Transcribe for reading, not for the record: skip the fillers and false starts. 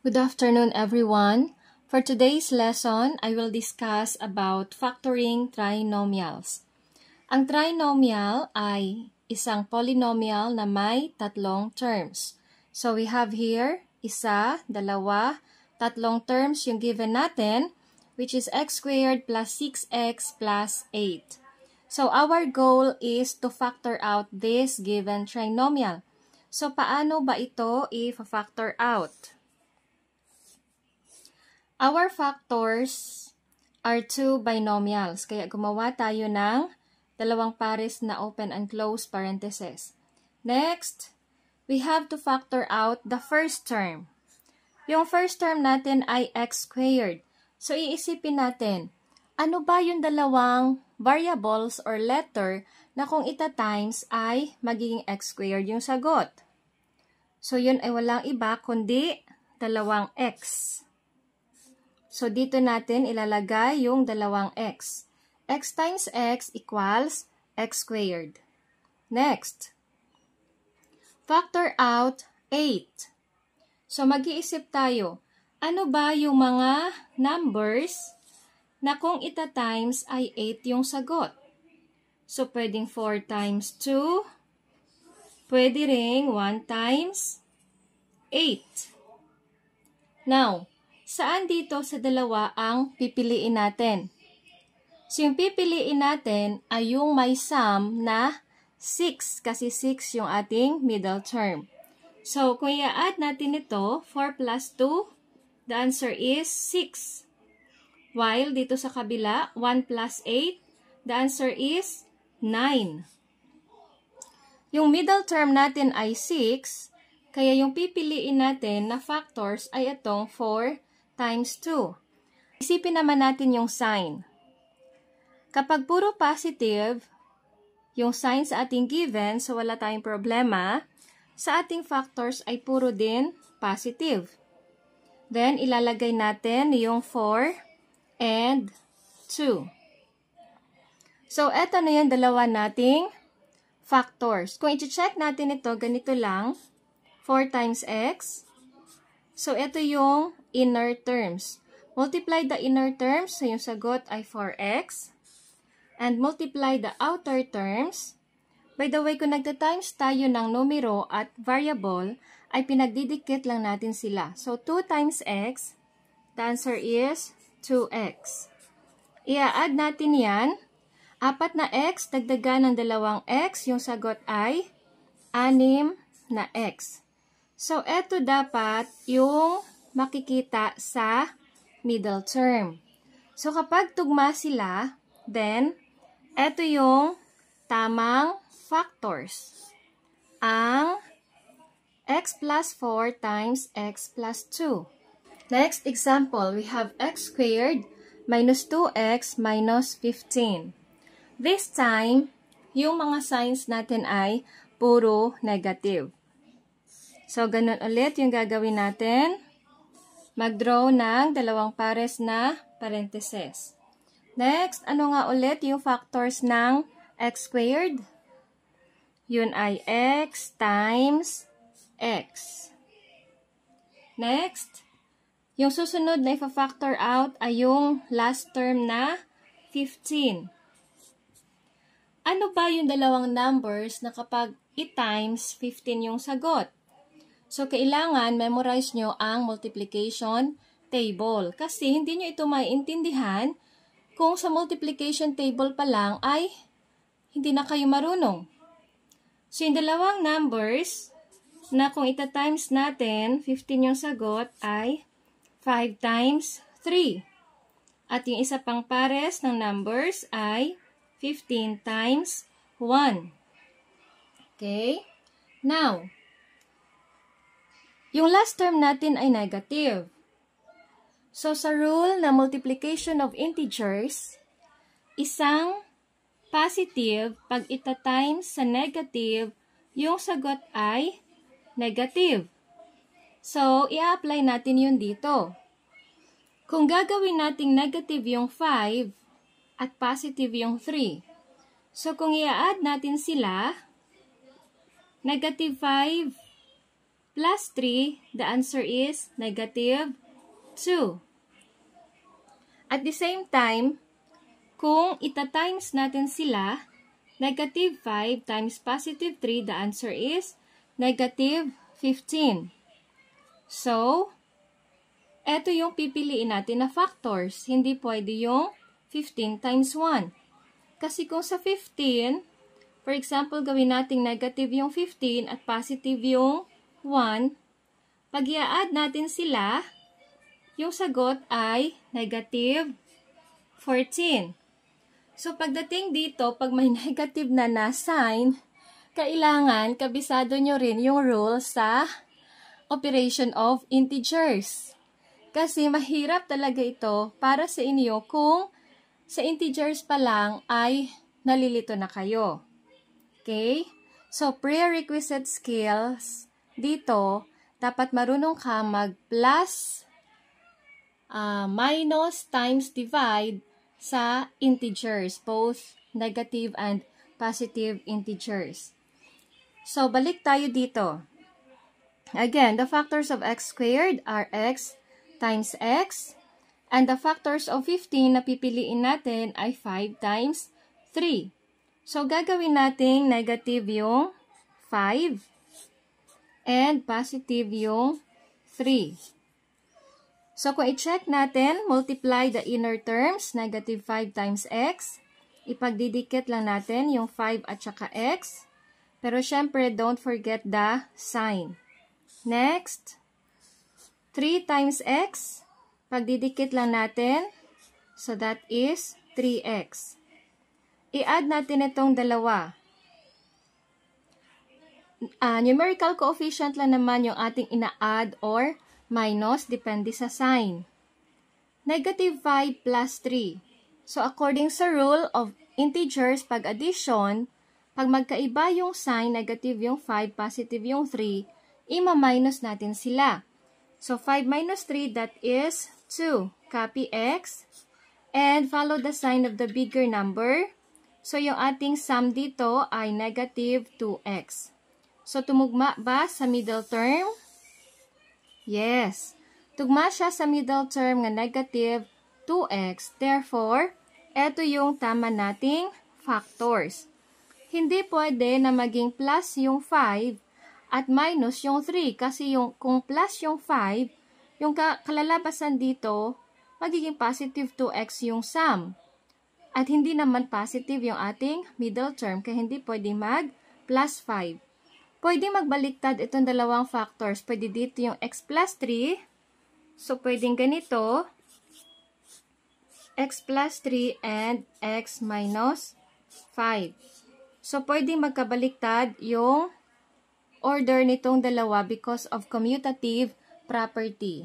Good afternoon, everyone. For today's lesson, I will discuss about factoring trinomials. Ang trinomial ay isang polynomial na may tatlong terms. So we have here, isa, dalawa, tatlong terms yung given natin, which is x squared plus 6x plus 8. So our goal is to factor out this given trinomial. So paano ba ito i-factor out? Our factors are two binomials, kaya gumawa tayo ng dalawang pares na open and close parentheses. Next, we have to factor out the first term. Yung first term natin ay x squared. So, iisipin natin, ano ba yung dalawang variables or letter na kung ita-times ay magiging x squared yung sagot? So, yun ay walang iba kundi dalawang x. So, dito natin ilalagay yung dalawang x. X times x equals x squared. Next, factor out 8. So, mag-iisip tayo, ano ba yung mga numbers na kung ita-times ay 8 yung sagot? So, pwedeng 4 times 2, pwede ring 1 times 8. Now, saan dito sa dalawa ang pipiliin natin? So, yung pipiliin natin ay yung may sum na 6 kasi 6 yung ating middle term. So, kung i-add natin ito, 4 plus 2, the answer is 6. While dito sa kabila, 1 plus 8, the answer is 9. Yung middle term natin ay 6, kaya yung pipiliin natin na factors ay itong 4 times 2. Isipin naman natin yung sign. Kapag puro positive, yung sign sa ating given, so wala tayong problema, sa ating factors ay puro din positive. Then, ilalagay natin yung 4 and 2. So, eto na yung dalawa nating factors. Kung i-check natin ito, ganito lang, 4 times x. So, ito yung inner terms. Multiply the inner terms, so yung sagot ay 4x. And multiply the outer terms. By the way, kung nagta-times tayo ng numero at variable, ay pinagdidikit lang natin sila. So, 2 times x, the answer is 2x. I-add natin yan. 4 na x, dagdagan ng dalawang x, yung sagot ay 6 na x. So, eto dapat yung makikita sa middle term. So, kapag tugma sila, then, eto yung tamang factors. Ang x plus 4 times x plus 2. Next example, we have x squared minus 2x minus 15. This time, yung mga signs natin ay puro negative. So, ganun ulit yung gagawin natin. Mag-draw ng dalawang pares na parentheses. Next, ano nga ulit yung factors ng x squared? Yun ay x times x. Next, yung susunod na ifa-factor out ay yung last term na 15. Ano ba yung dalawang numbers na kapag i-times 15 yung sagot? So, kailangan memorize nyo ang multiplication table. Kasi hindi nyo ito maiintindihan kung sa multiplication table pa lang ay hindi na kayo marunong. So, yung dalawang numbers na kung ita-times natin, 15 yung sagot ay 5 times 3. At yung isa pang pares ng numbers ay 15 times 1. Okay? Now, yung last term natin ay negative. So, sa rule na multiplication of integers, isang positive, pag ita-times sa negative, yung sagot ay negative. So, i-apply natin yun dito. Kung gagawin nating negative yung 5 at positive yung 3, so kung i-add natin sila, negative 5 plus 3, the answer is negative 2. At the same time, kung ita-times natin sila, negative 5 times positive 3, the answer is negative 15. So, eto yung pipiliin natin na factors. Hindi pwede yung 15 times 1. Kasi kung sa 15, for example, gawin natin negative yung 15 at positive yung 1, pag i-add natin sila, yung sagot ay negative 14. So, pagdating dito, pag may negative na sign, kailangan kabisado nyo rin yung rule sa operation of integers. Kasi mahirap talaga ito para sa inyo kung sa integers pa lang ay nalilito na kayo. Okay? So, prerequisite skills dito, dapat marunong ka mag-plus, minus, times, divide sa integers, both negative and positive integers. So, balik tayo dito. Again, the factors of x squared are x times x, and the factors of 15 na pipiliin natin ay 5 times 3. So, gagawin natin negative yung 5 and positive yung 3. So, kung i-check natin, multiply the inner terms, negative 5 times x. Ipagdidikit lang natin yung 5 at saka x. Pero, syempre, don't forget the sign. Next, 3 times x. Pagdidikit lang natin. So, that is 3x. I-add natin itong dalawa. Numerical coefficient lang naman yung ating ina-add or minus, depende sa sign. Negative 5 plus 3. So, according sa rule of integers, pag addition, pag magkaiba yung sign, negative yung 5, positive yung 3, ima-minus natin sila. So, 5 minus 3, that is 2. Copy x. And follow the sign of the bigger number. So, yung ating sum dito ay negative 2x. So, tumugma ba sa middle term? Yes. Tugma siya sa middle term nga negative 2x. Therefore, eto yung tama nating factors. Hindi pwede na maging plus yung 5 at minus yung 3. Kasi kung plus yung 5, yung kalalabasan dito, magiging positive 2x yung sum. At hindi naman positive yung ating middle term. Kaya hindi pwede mag plus 5. Pwede magbaliktad itong dalawang factors. Pwede dito yung x plus 3. So, pwedeng ganito. X plus 3 and x minus 5. So, pwedeng magkabaliktad yung order nitong dalawa because of commutative property.